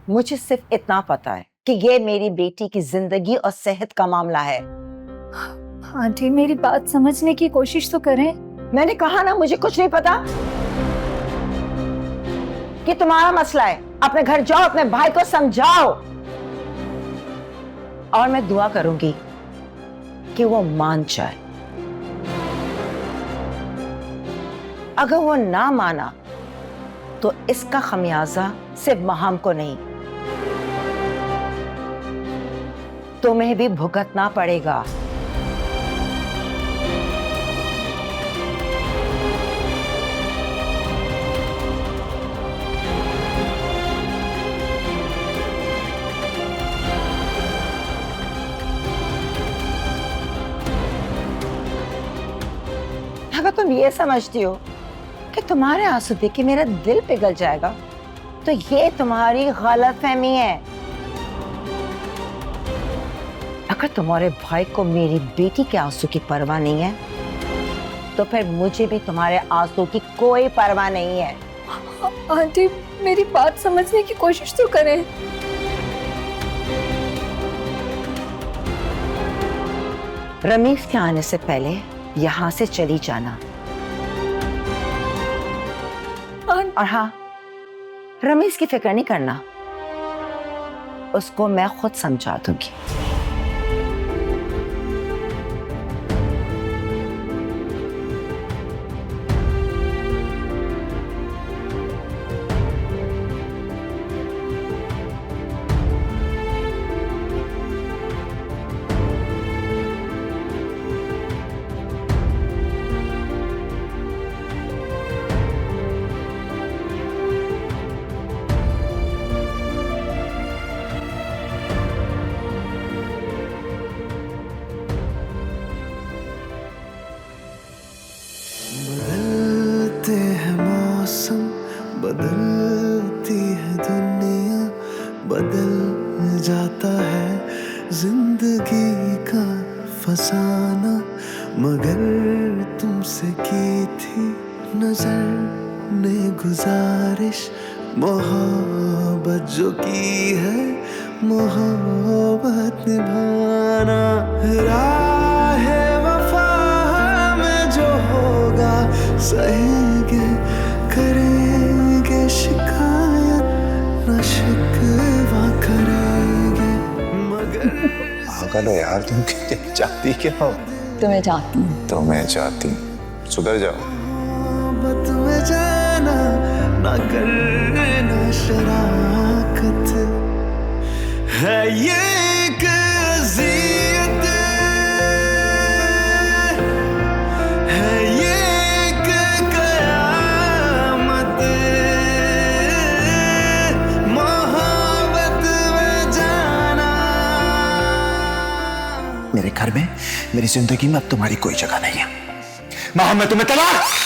मुझे सिर्फ इतना पता है कि ये मेरी बेटी की जिंदगी और सेहत का मामला है। आंटी मेरी बात समझने की कोशिश तो करें। मैंने कहा ना मुझे कुछ नहीं पता कि तुम्हारा मसला है। अपने घर जाओ, अपने भाई को समझाओ और मैं दुआ करूंगी कि वो मान जाए। अगर वो ना माना तो इसका खमियाजा सिर्फ महम को नहीं, तुम्हें भी भुगतना पड़ेगा। अगर तुम ये समझती हो कि तुम्हारे आंसू देख के मेरा दिल पिघल जाएगा तो ये तुम्हारी गलतफहमी है। अगर तुम्हारे भाई को मेरी बेटी के आंसू की परवाह नहीं है तो फिर मुझे भी तुम्हारे आंसू की कोई परवाह नहीं है। आंटी मेरी बात समझने की कोशिश तो करें। रमीज के आने से पहले यहां से चली जाना। और हाँ, रमीज की फिक्र नहीं करना, उसको मैं खुद समझा दूंगी। बदलते हैं मौसम, बदलती है दुनिया, बदल जाता है जिंदगी का फसाना। मगर तुमसे की थी नजर ने गुजारिश, मोहब्बत जो की है मोहब्बत निभाना। राह वफा में जो होगा सहेंगे, करेंगे शिकायत न शिकवा करेंगे। मगर पागल हो यार तुम, चाहती क्या हो? तुम्हें चाहती हूँ। तुम्हें चाहती, सुधर जाओ। मोहब्बत में जाना ना करना शराकत है, ये एक अज़ियत है, ये एक कयामत। मोहब्बत में जाना। मेरे घर में, मेरी जिंदगी में अब तुम्हारी कोई जगह नहीं है। माँ, मैं तुम्हें तलाक।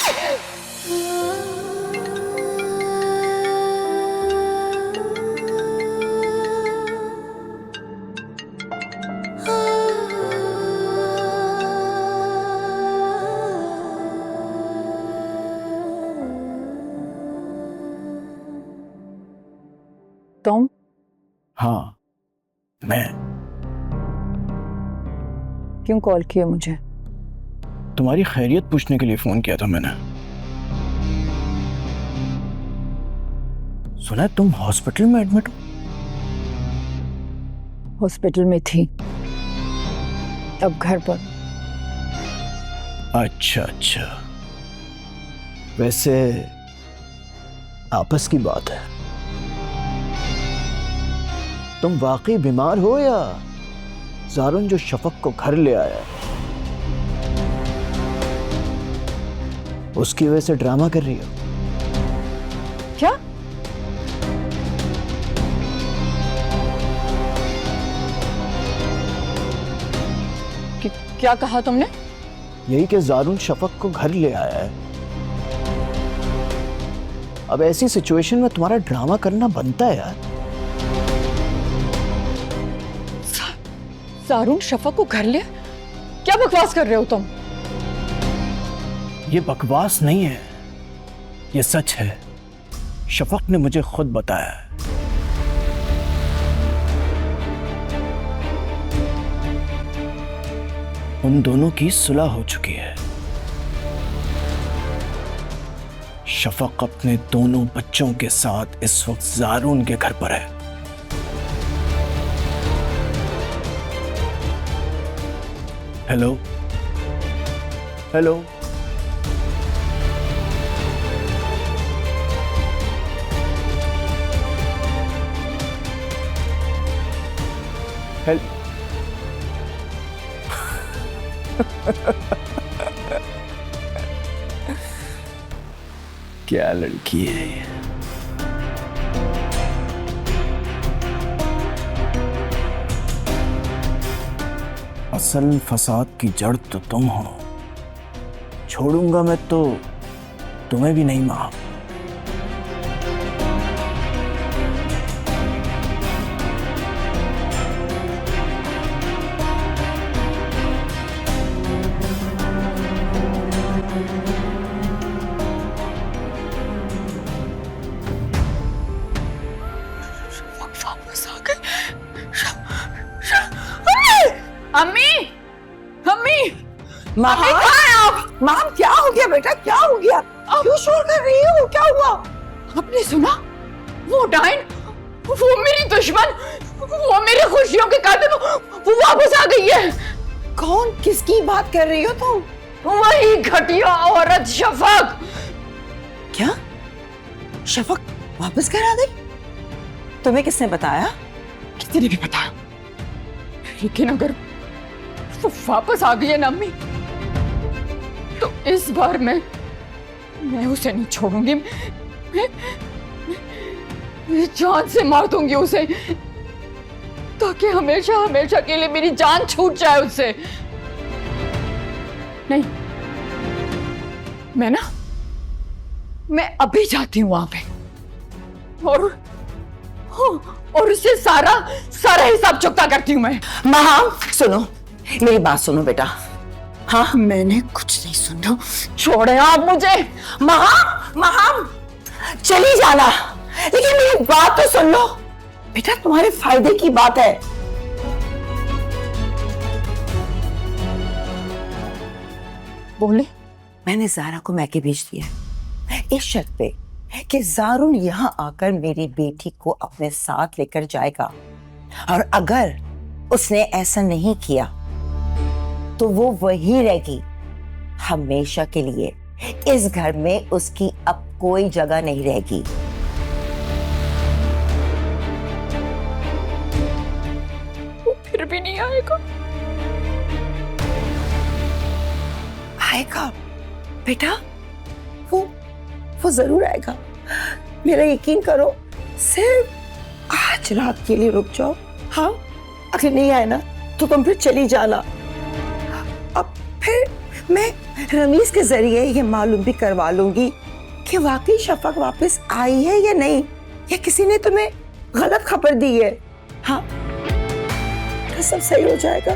तुम? हाँ मैं। क्यों कॉल किया मुझे? तुम्हारी खैरियत पूछने के लिए फोन किया था मैंने। सुना तुम हॉस्पिटल में एडमिट हो? हॉस्पिटल में थी, अब घर पर। अच्छा अच्छा, वैसे आपस की बात है, तुम वाकई बीमार हो या ज़ारुन जो शफक को घर ले आया है उसकी वजह से ड्रामा कर रही हो? क्या? क्या कहा तुमने? यही कि ज़ारुन शफक को घर ले आया है। अब ऐसी सिचुएशन में तुम्हारा ड्रामा करना बनता है यार। ज़ारुन शफक को घर ले? क्या बकवास कर रहे हो तुम? ये बकवास नहीं है, ये सच है। शफक ने मुझे खुद बताया है। उन दोनों की सुलह हो चुकी है। शफक अपने दोनों बच्चों के साथ इस वक्त ज़ारून के घर पर है। Hello hello, hello. क्या लड़की है ये। असल फसाद की जड़ तो तुम हो। छोड़ूंगा मैं तो तुम्हें भी नहीं मां। अम्मी, अम्मी, माँ कहाँ हैं आप? माँ क्या हो गया बेटा, क्या हो गया? क्यों शोर कर रही हो? क्या हुआ? आपने सुना? वो डायन, वो मेरी दुश्मन, वो मेरी खुशियों के कातिल, वो वापस आ गई है। कौन? किसकी बात कर रही हो तुम? वही घटिया औरत शफक। क्या शफक वापस घर आ गई? तुम्हें किसने बताया? किसी ने भी बताया, लेकिन अगर वो वापस आ गई है ना अम्मी, तो इस बार मैं उसे नहीं छोड़ूंगी। मैं जान से मार दूंगी उसे, ताकि हमेशा हमेशा के लिए मेरी जान छूट जाए उससे। नहीं, मैं अभी जाती हूँ वहां पे और उससे सारा हिसाब चुकता करती हूँ मैं। माँ सुनो, मेरी बात सुनो बेटा। हाँ, मैंने कुछ नहीं सुना। छोड़े आप मुझे। माँ चली जाना, लेकिन मेरी बात तो सुन लो बेटा, तुम्हारे फायदे की बात है। बोले? मैंने ज़ारा को मैके भेज दिया, इस शर्त पे कि ज़ारून यहाँ आकर मेरी बेटी को अपने साथ लेकर जाएगा, और अगर उसने ऐसा नहीं किया तो वो वही रहेगी हमेशा के लिए। इस घर में उसकी अब कोई जगह नहीं रहेगी। वो फिर भी नहीं आएगा? आएगा बेटा, वो जरूर आएगा, मेरा यकीन करो। सिर्फ आज रात के लिए रुक जाओ। हाँ, अगर नहीं आए ना तो तुम फिर चली जाना। अब फिर मैं रमीज के जरिए ये मालूम भी करवा लूंगी कि वाकई शफक वापस आई है या नहीं, या किसी ने तुम्हें गलत खबर दी है। हाँ, तो सब सही हो जाएगा।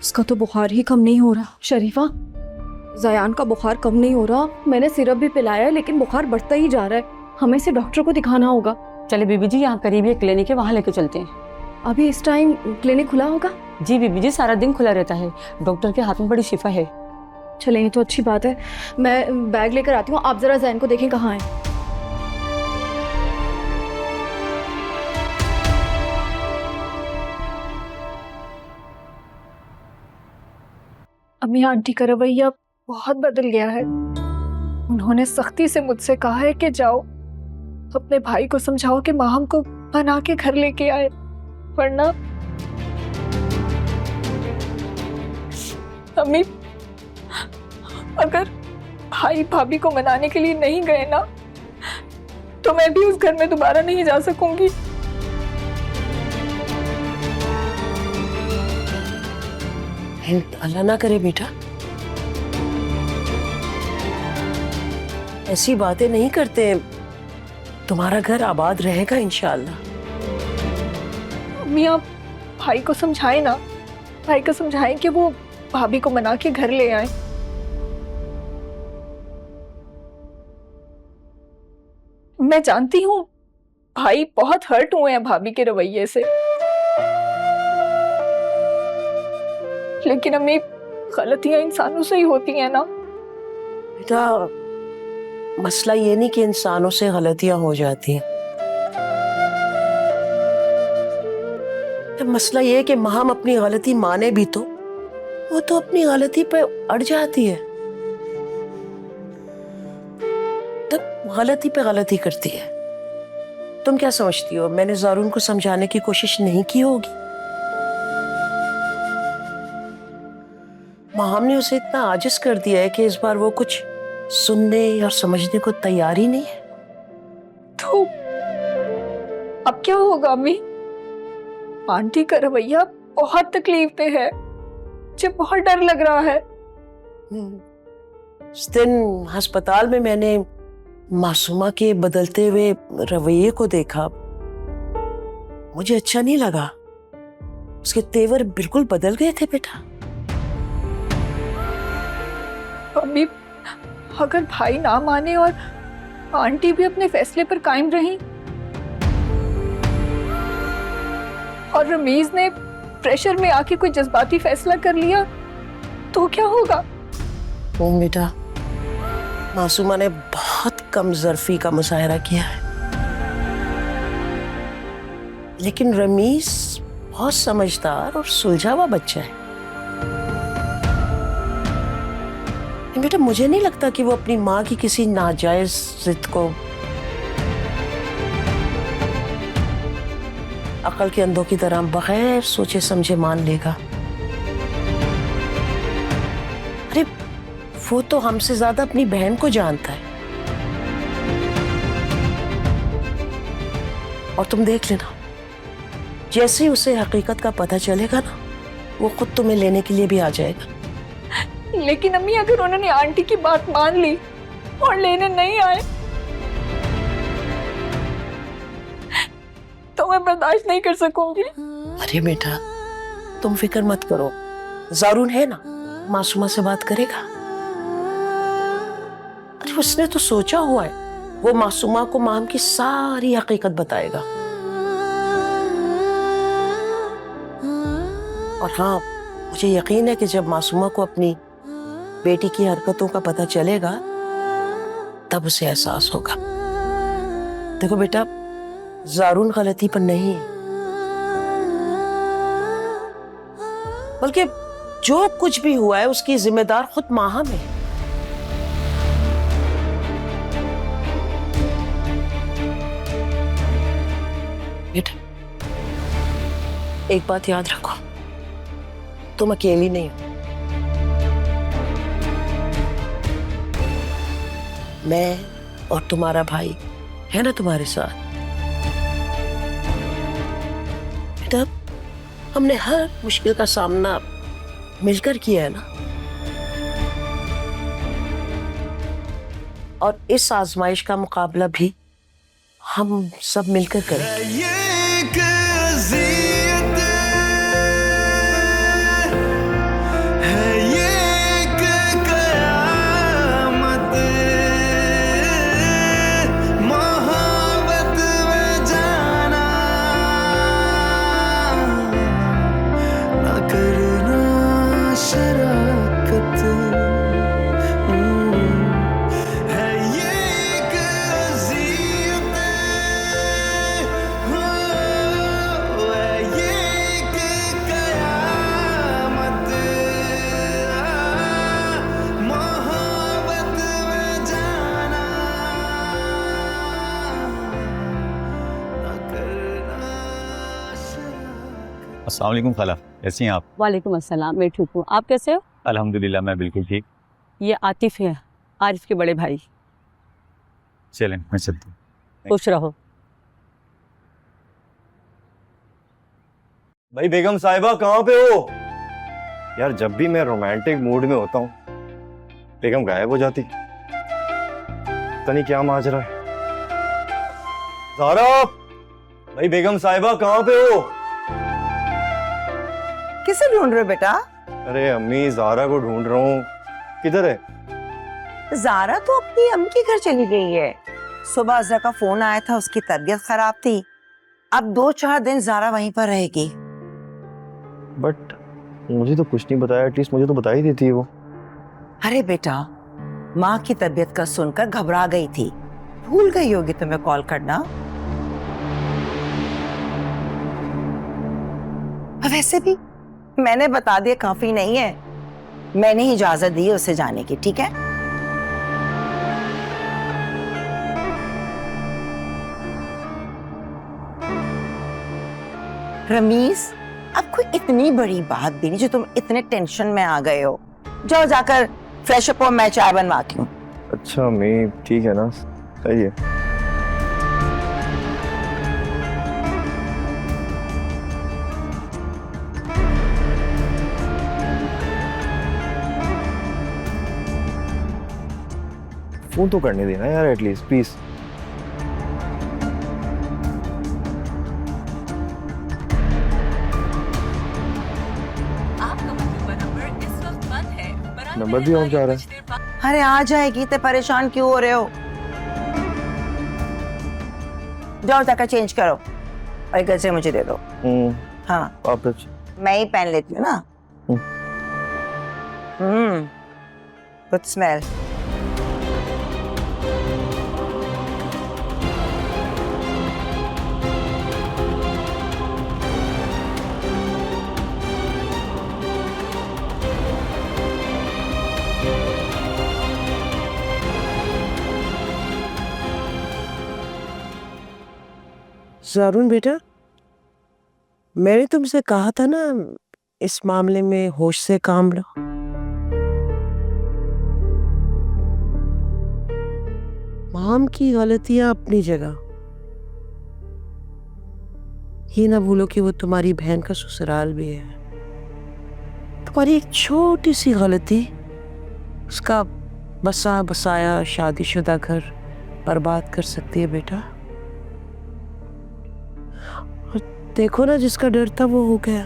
इसका तो बुखार ही कम नहीं हो रहा। शरीफा, ज़यान का बुखार कम नहीं हो रहा। मैंने सिरप भी पिलाया है, लेकिन बुखार बढ़ता ही जा रहा है। हमें इसे डॉक्टर को दिखाना होगा। चले बीबी जी, यहाँ करीब एक क्लिनिक है, वहाँ लेके चलते हैं। अभी इस टाइम क्लिनिक खुला होगा? जी बीबी जी, सारा दिन खुला रहता है। डॉक्टर के हाथ में बड़ी शिफा है। चले, ये तो अच्छी बात है। मैं बैग लेकर आती हूँ, आप जरा ज़यान को देखें कहाँ है। अम्मी, आंटी का रवैया बहुत बदल गया है। उन्होंने सख्ती से मुझसे कहा है कि जाओ अपने भाई को समझाओ कि माहम को बना के घर लेके आए, वरना अम्मी, अगर भाई भाभी को मनाने के लिए नहीं गए ना, तो मैं भी उस घर में दोबारा नहीं जा सकूंगी। अल्लाह ना करे बेटा, ऐसी बातें नहीं करते। तुम्हारा घर आबाद रहेगा इंशाअल्लाह। अम्मी आप भाई को समझाएं ना, भाई को समझाएं कि वो भाभी को मना के घर ले आए। मैं जानती हूँ भाई बहुत हर्ट हुए हैं भाभी के रवैये से, लेकिन अम्मी गलतियां इंसानों से ही होती हैं ना। बेटा मसला ये नहीं कि इंसानों से गलतियां हो जाती हैं, मसला ये है कि हम अपनी गलती माने भी तो वो तो अपनी गलती पे अड़ जाती है, तब गलती पे गलती करती है। तुम क्या समझती हो मैंने ज़ारून को समझाने की कोशिश नहीं की होगी? माहम ने उसे इतना आजिज कर दिया है कि इस बार वो कुछ सुनने और समझने को तैयार ही नहीं है। तो अब क्या होगा अम्मी? आंटी का रवैया बहुत तकलीफ पे है, मुझे बहुत डर लग रहा है। उस दिन अस्पताल में मैंने मासूमा के बदलते हुए रवैये को देखा, मुझे अच्छा नहीं लगा। उसके तेवर बिल्कुल बदल गए थे बेटा। अम्मी अगर भाई ना माने और आंटी भी अपने फैसले पर कायम रही और रमीज ने प्रेशर में आके कोई जज्बाती फैसला कर लिया तो क्या होगा? बेटा मासूमा ने बहुत कम ज़र्फी का मुजाहरा किया है, लेकिन रमीज बहुत समझदार और सुलझा हुआ बच्चा है। बेटा मुझे नहीं लगता कि वो अपनी माँ की किसी नाजायज जिद को अकल के अंधों की तरह बगैर सोचे समझे मान लेगा। अरे वो तो हमसे ज्यादा अपनी बहन को जानता है, और तुम देख लेना जैसे ही उसे हकीकत का पता चलेगा ना, वो खुद तुम्हें लेने के लिए भी आ जाएगा। लेकिन अम्मी अगर उन्होंने आंटी की बात मान ली और लेने नहीं आए तो मैं बर्दाश्त नहीं कर सकूंगी। अरे बेटा तुम फिक्र मत करो, ज़ारून है ना, मासूमा से बात करेगा। अरे उसने तो सोचा हुआ है वो मासूमा को माम की सारी हकीकत बताएगा। और हाँ मुझे यकीन है कि जब मासूमा को अपनी बेटी की हरकतों का पता चलेगा तब उसे एहसास होगा। देखो बेटा ज़ारून गलती पर नहीं है, बल्कि जो कुछ भी हुआ है उसकी जिम्मेदार खुद माहम है। बेटा एक बात याद रखो, तुम अकेली नहीं हो। मैं और तुम्हारा भाई है ना तुम्हारे साथ। बेटा हमने हर मुश्किल का सामना मिलकर किया है ना, और इस आजमाइश का मुकाबला भी हम सब मिलकर करें। ये एक अज़ियत है, ये एक क़यामत, मोहब्बत में जाना ना करना शराकत है, ये एक अज़ियत हो, है ये एक क़यामत, मोहब्बत में जाना ना करना शराकत। अस्सलाम वालेकुम खाला, कैसी हैं आप? वालेकुम अस्सलाम, मैं ठीक हूँ। आप कैसे हो? अल्हम्दुलिल्लाह मैं बिल्कुल ठीक। ये आतिफ है, आरिफ के बड़े भाई। चलें मैं चलता हूँ। खुश रहो। भाई बेगम साहिबा कहाँ पे हो? यार जब भी मैं रोमांटिक मूड में होता हूँ बेगम गायब हो जाती, पता नहीं क्या माजरा है। ज़ारा, भाई बेगम साहिबा कहाँ पे हो? किसे ढूंढ रहे हो बेटा? अरे अम्मी, जारा को ढूंढ रहा हूँ। किधर है? जारा तो अपनी अम्मी के घर चली गई है। सुबह अज़रा का फोन आया था, उसकी तबीयत खराब थी। अब 2-4 दिन जारा वहीं पर रहेगी। बट मुझे तो कुछ नहीं बताया, एटलीस्ट मुझे तो बता ही देती है वो। अरे बेटा, माँ की तबीयत का सुनकर घबरा गई थी, भूल गई होगी तुम्हें कॉल करना। वैसे भी मैंने बता दिया काफी नहीं है, मैंने ही इजाजत दी है उसे जाने की, ठीक है? रमीज, अब कोई इतनी बड़ी बात भी नहीं जो तुम इतने टेंशन में आ गए हो। जाओ जाकर फ्रेश अप हो, मैं चाय बनवाती हूँ। अच्छा अम्मी, ठीक है ना, सही है। फोन तो करने देना यार एटलीस्ट, प्लीज। नंबर भी ऑफ जा रहा है। अरे आ जाएगी, इतने परेशान क्यों हो रहे हो? जाओ जाकर चेंज करो और एक गजरे मुझे दे दो। हाँ वापस मैं ही पहन लेती हूँ ना। Good smell. जारून बेटा, मैंने तुमसे कहा था ना इस मामले में होश से काम लो। माम की गलतियां अपनी जगह, ये ना भूलो कि वो तुम्हारी बहन का ससुराल भी है। तुम्हारी एक छोटी सी गलती उसका बसा बसाया शादीशुदा घर बर्बाद कर सकती है बेटा। देखो ना, जिसका डर था वो हो गया।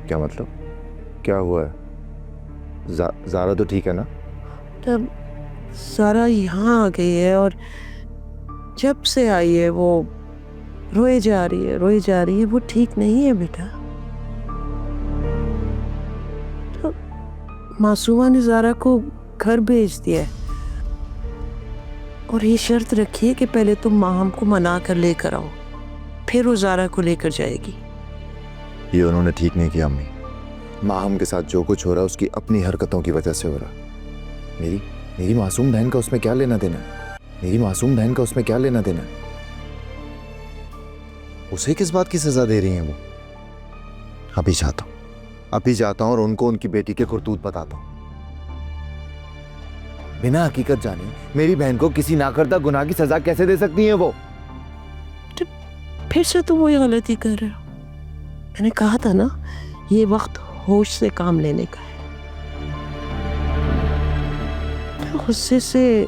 क्या मतलब? क्या हुआ है? जारा तो ठीक है ना? तब सारा यहाँ आ गई है और जब से आई है वो रोए जा रही है। वो ठीक नहीं है बेटा। तो मासूमा ने जारा को घर भेज दिया है और ये शर्त रखी है कि पहले तुम माहम को मना कर लेकर आओ, फिर वो जारा को लेकर जाएगी। ये उन्होंने ठीक नहीं किया अम्मी। माहम के साथ जो कुछ हो रहा है उसकी अपनी हरकतों की वजह से हो रहा। मेरी मासूम बहन का उसमें क्या लेना देना? उसे किस बात की सजा दे रही हैं वो? अभी जाता हूं और उनको उनकी बेटी के करतूत बताता हूं। बिना हकीकत जाने मेरी बहन को किसी ना करता गुनाह की सजा कैसे दे सकती हैं वो? फिर से तुम वही गलती कर रहे हो। मैंने कहा था ना, ये वक्त होश से काम लेने का है। गुस्से से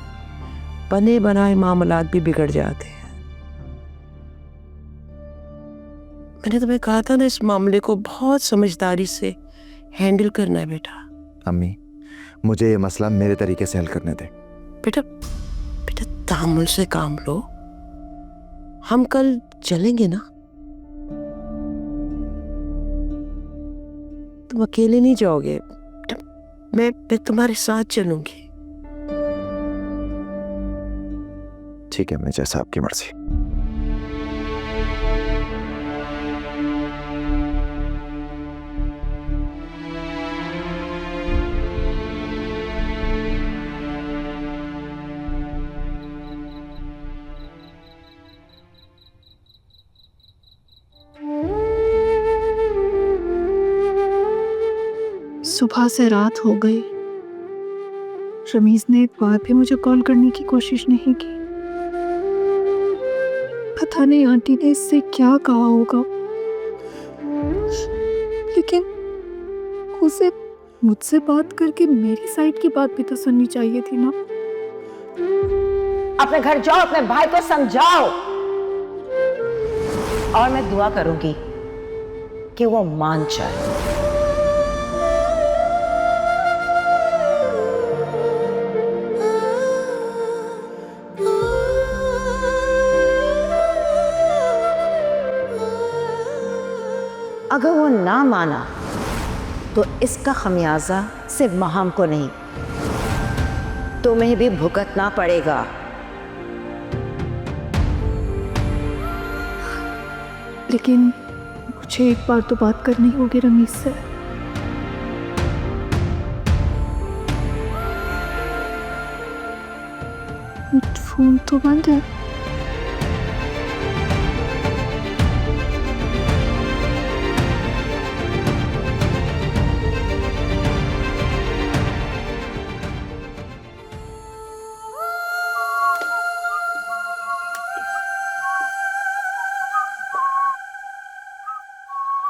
बने बनाए मामलात भी बिगड़ जाते हैं। मैंने तुम्हें कहा था ना, इस मामले को बहुत समझदारी से हैंडल करना है बेटा। अम्मी, मुझे ये मसला मेरे तरीके से हल करने दे। बेटा तामुल से काम लो। हम कल चलेंगे ना? तुम अकेले नहीं जाओगे, मैं तुम्हारे साथ चलूंगी। ठीक है, मैं जैसा आपकी मर्जी। सुबह से रात हो गई, रमीज ने एक बार भी मुझे कॉल करने की कोशिश नहीं की। पता नहीं आंटी ने इससे क्या कहा होगा, लेकिन उसे मुझसे बात करके मेरी साइड की बात भी तो सुननी चाहिए थी ना। अपने घर जाओ, अपने भाई को समझाओ और मैं दुआ करूंगी कि वो मान जाए। अगर वो ना माना तो इसका खमियाजा सिर्फ माहम को नहीं, तुम्हें भी भुगतना पड़ेगा। लेकिन मुझे एक बार तो बात करनी होगी रमीज से। फोन तो बंद है।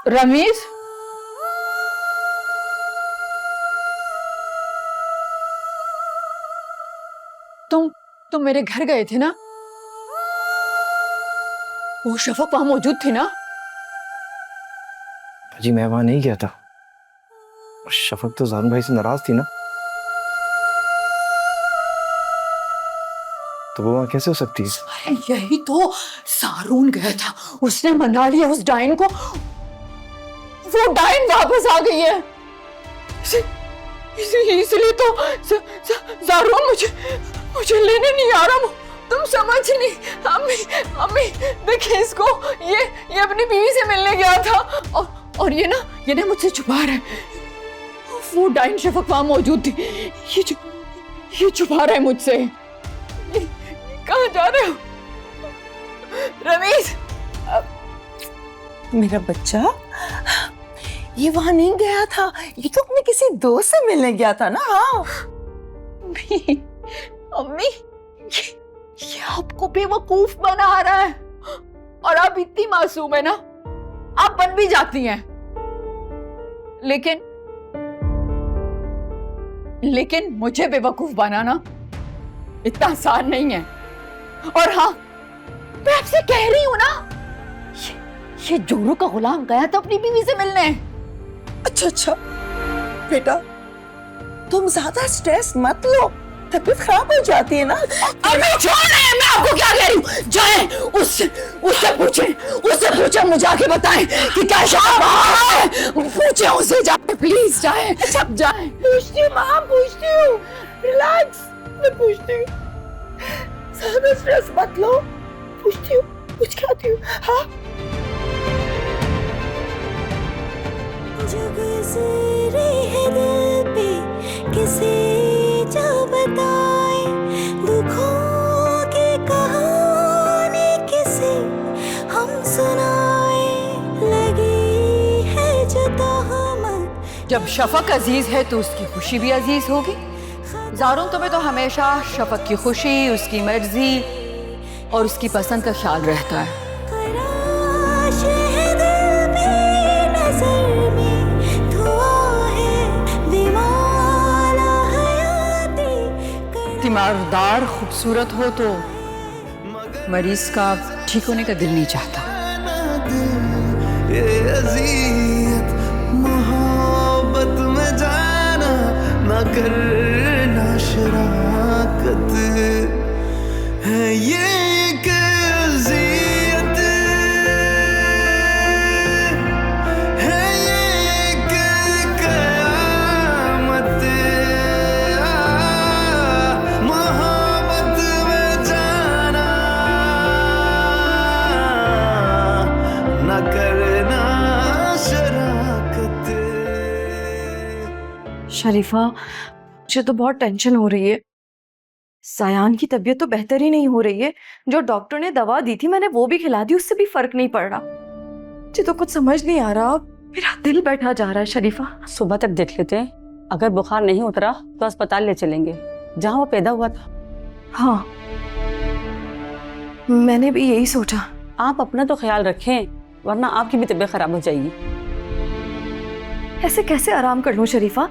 रमीज, तुम मेरे घर गए थे ना? वो शफक वहां मौजूद थी ना? जी मैं वहां नहीं गया था। शफक तो जारून भाई से नाराज थी ना, तो वो वहां कैसे हो सकती है? अरे यही तो सारून गया था, उसने मना लिया उस डायन को, वो डायन वापस आ गई है। इसलिए तो सारून मुझे लेने नहीं आ रहा। तुम समझ नहीं। अम्मी देखिए इसको, ये अपनी बीवी से मिलने गया था और ये ना मुझसे छुपा रहा है। वो डायन शफक वहां मौजूद थी, ये छुपा रहा है मुझसे। कहाँ जा रहे हो रमीज? मेरा बच्चा ये वहां नहीं गया था, ये तो अपने किसी दोस्त से मिलने गया था ना। हाँ अम्मी ये आपको बेवकूफ बना रहा है, और आप इतनी मासूम है ना, आप बन भी जाती हैं। लेकिन मुझे बेवकूफ बनाना इतना आसान नहीं है। और हाँ, मैं आपसे कह रही हूं ना, ये जोरू का गुलाम गया था अपनी बीवी से मिलने। अच्छा बेटा, तुम ज्यादा स्ट्रेस मत लो, तबीयत खराब हो जाती है ना। अरे छोड़ रहे, मैं आपको क्या कह रही हूँ, जाए उससे पूछे मुझे आके बताएं कि क्या शफक पूछे उससे, जाए प्लीज, जाए सब जाए। पूछती हूँ माँ, पूछती हूँ, रिलैक्स, मैं पूछती हूँ, ज्यादा स्ट्रेस मत लो, पूछती हूँ, पूछ के आती हूँ। हाँ जो गुज़रे है दिल पे किसे जो बताए, दुखों की कहानी किसे हम सुनाए, लगी है जो तहमत। जब शफक अजीज है तो उसकी खुशी भी अजीज होगी। ज़ारून, तुम्हें तो हमेशा शफक की खुशी, उसकी मर्जी और उसकी पसंद का ख्याल रहता है। तीमारदार खूबसूरत हो तो मरीज का ठीक होने का दिल नहीं चाहता। ये अज़ियत मोहब्बत में जाना ना करना शराकत है, ये एक अज़ियत है, ये एक क़यामत। मोहब्बत में जाना ना करना शराकत। शरीफा, मुझे तो बहुत टेंशन हो रही है। सायान की तबीयत तो बेहतर ही नहीं हो रही है। जो डॉक्टर ने दवा दी थी मैंने वो भी खिला दी, उससे भी फर्क नहीं पड़ रहा। मुझे तो कुछ समझ नहीं आ रहा, मेरा दिल बैठा जा रहा है। शरीफा, सुबह तक देख लेते हैं, अगर बुखार नहीं उतरा तो अस्पताल ले चलेंगे जहाँ वो पैदा हुआ था। हाँ, मैंने भी यही सोचा। आप अपना तो ख्याल रखें, वरना आपकी भी तबीयत खराब हो जाएगी। ऐसे कैसे आराम कर लूं शरीफा?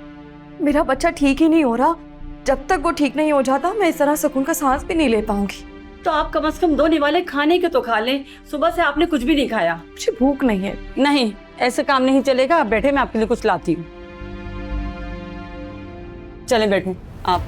मेरा बच्चा ठीक ही नहीं हो रहा। जब तक वो ठीक नहीं हो जाता मैं इस तरह सुकून का सांस भी नहीं ले पाऊंगी। तो आप कम से कम 2 निवाले खाने के तो खा लें। सुबह से आपने कुछ भी नहीं खाया। मुझे भूख नहीं है। नहीं, ऐसे काम नहीं चलेगा। आप बैठे, मैं आपके लिए कुछ लाती हूँ। चले बैठो आप।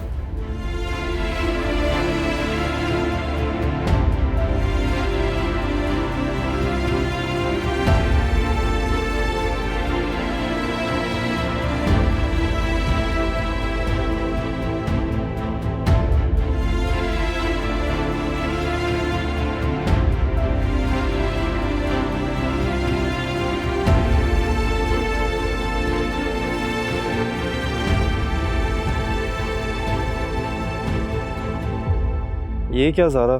ये क्या ज़ारा,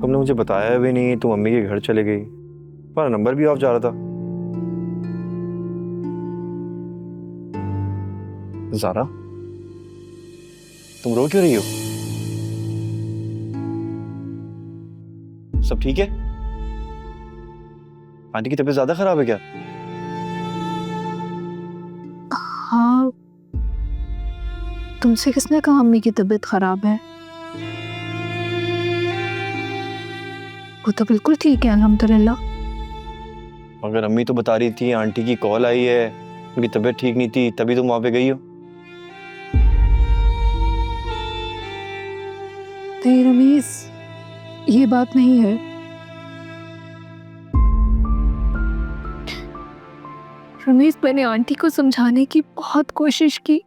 तुमने मुझे बताया भी नहीं, तुम मम्मी के घर चले गई, पर नंबर भी ऑफ जा रहा था। ज़ारा, तुम रो क्यों रही हो? सब ठीक है? आंटी की तबीयत ज्यादा खराब है क्या? हाँ, तुमसे किसने कहा अम्मी की तबीयत खराब है? वो तो बिल्कुल ठीक है अल्हम्दुलिल्लाह। मगर अम्मी तो बता रही थी आंटी की कॉल आई है, उनकी तबीयत ठीक नहीं थी, तभी तुम वहां पे गई हो। नहीं रमीज, ये बात नहीं है। रमीज, मैंने आंटी को समझाने की बहुत कोशिश की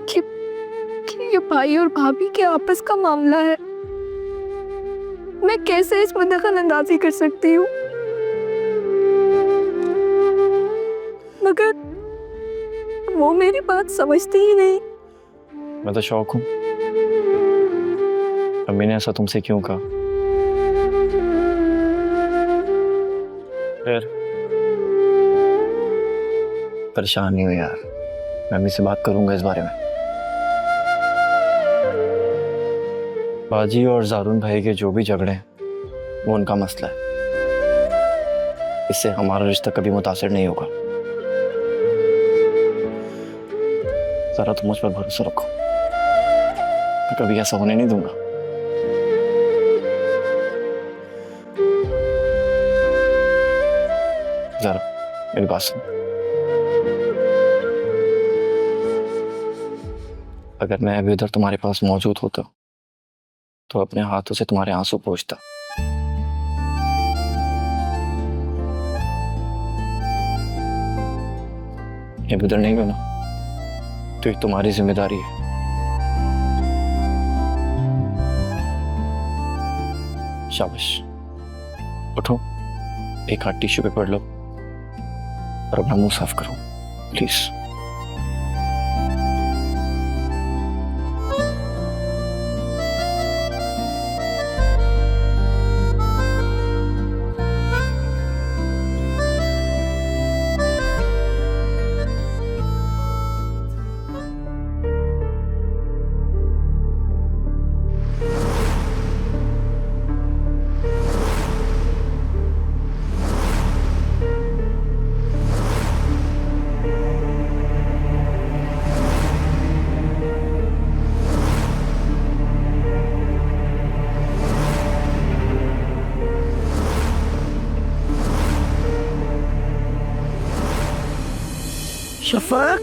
कि ये भाई और भाभी के आपस का मामला है, मैं कैसे इसमें दखल अंदाजी कर सकती हूँ, मगर वो मेरी बात समझती ही नहीं। मैं तो शौक हूँ, अम्मी ने ऐसा तुमसे क्यों कहा? फिर परेशान नहीं हो यार, मैं अम्मी से बात करूंगा इस बारे में। बाजी और जारून भाई के जो भी झगड़े हैं वो उनका मसला है, इससे हमारा रिश्ता कभी मुतासिर नहीं होगा। जरा तुम मुझ पर भरोसा रखो, मैं कभी ऐसा होने नहीं दूंगा। जरा मेरी बात सुन, अगर मैं अभी उधर तुम्हारे पास मौजूद होता तो अपने हाथों से तुम्हारे आंसू पोंछता। ये उधर नहीं हो ना, तो ये तुम्हारी जिम्मेदारी है। शाबाश, उठो, एक हाथ टिश्यू पेपर लो और अपना मुंह साफ करो प्लीज। शफक,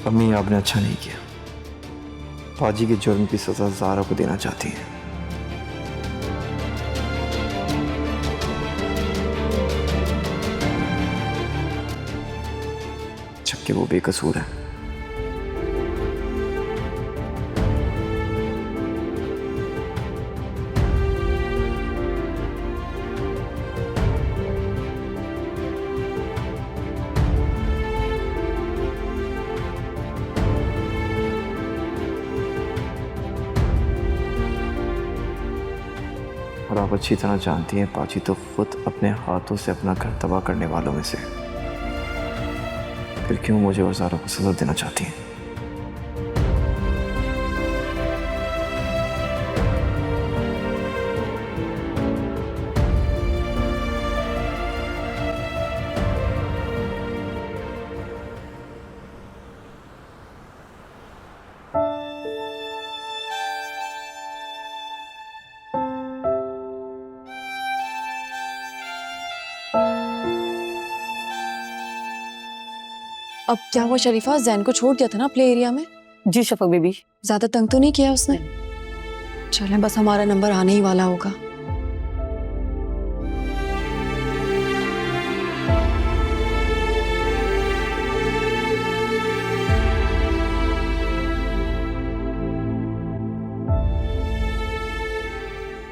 अम्मी, आपने अच्छा नहीं किया। पाजी के जुर्म की सजा ज़ारा को देना चाहती है। जबकि वो बेकसूर है। और आप अच्छी तरह जानती हैं पाची तो खुद अपने हाथों से अपना घर तबाह करने वालों में से। फिर क्यों मुझे और ज़ारा को सजा देना चाहती हैं? अब क्या हुआ शरीफा, जैन को छोड़ दिया था ना प्ले एरिया में? जी शफक बेबी। ज्यादा तंग तो नहीं किया उसने? चले, बस हमारा नंबर आने ही वाला होगा।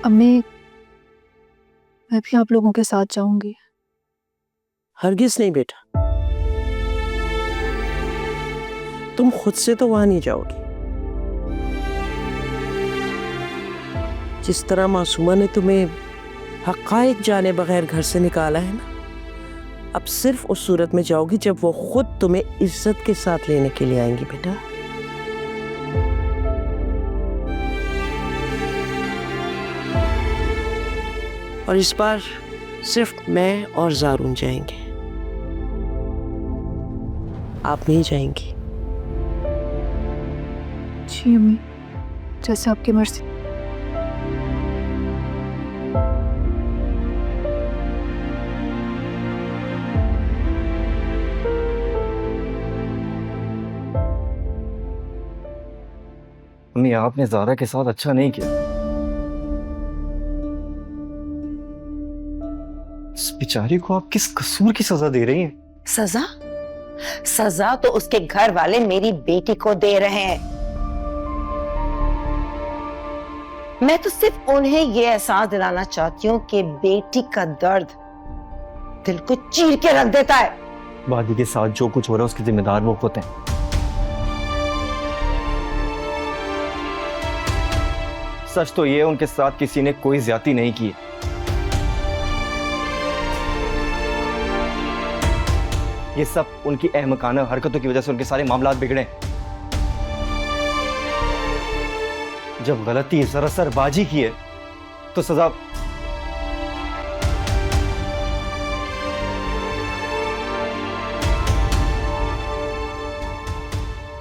अम्मी, मैं भी आप लोगों के साथ जाऊंगी। हरगिज नहीं बेटा, तुम खुद से तो वहां नहीं जाओगी। जिस तरह मासूमा ने तुम्हें हक़ाइक़ जाने बगैर घर से निकाला है ना, अब सिर्फ उस सूरत में जाओगी जब वो खुद तुम्हें इज्जत के साथ लेने के लिए आएंगी बेटा। और इस बार सिर्फ मैं और ज़ारून जाएंगे, आप नहीं जाएंगी। जी अम्मी, जैसे आपकी मर्जी। अम्मी आपने ज़ारा के साथ अच्छा नहीं किया। इस बेचारी को आप किस कसूर की सजा दे रही हैं? सजा? सजा तो उसके घर वाले मेरी बेटी को दे रहे हैं। मैं तो सिर्फ उन्हें यह एहसास दिलाना चाहती हूँ कि बेटी का दर्द दिल को चीर के रख देता है। बादी के साथ जो कुछ हो रहा है उसके जिम्मेदार वो खुद हैं। सच तो ये उनके साथ किसी ने कोई ज्यादती नहीं की। ये सब उनकी अहमकाना हरकतों की वजह से उनके सारे मामलात बिगड़े। जब गलती सरासर बाजी की है तो सजा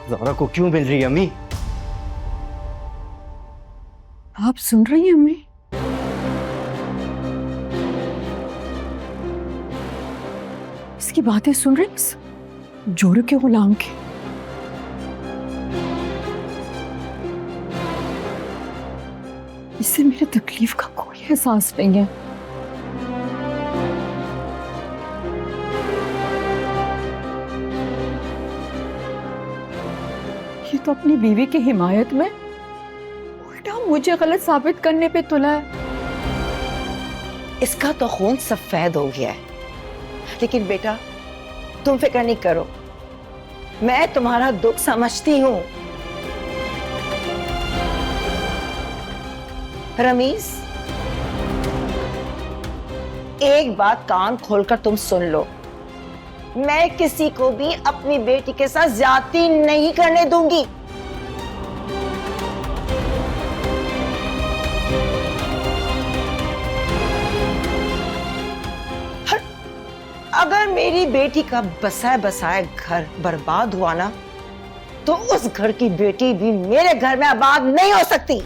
ज़ारा को क्यों मिल रही है? अम्मी आप सुन रही हैं अम्मी? इसकी बातें सुन रही हैं? जोर के गुलाम के। इससे मेरे तकलीफ का कोई एहसास नहीं है। ये तो अपनी बीवी की हिमायत में उल्टा मुझे गलत साबित करने पे तुला है। इसका तो खून सफेद हो गया है। लेकिन बेटा तुम फिक्र नहीं करो, मैं तुम्हारा दुख समझती हूँ। रमीज, एक बात कान खोलकर तुम सुन लो, मैं किसी को भी अपनी बेटी के साथ ज्यादती नहीं करने दूंगी। अगर मेरी बेटी का बसाए बसाए घर बर्बाद हुआ ना, तो उस घर की बेटी भी मेरे घर में आबाद नहीं हो सकती।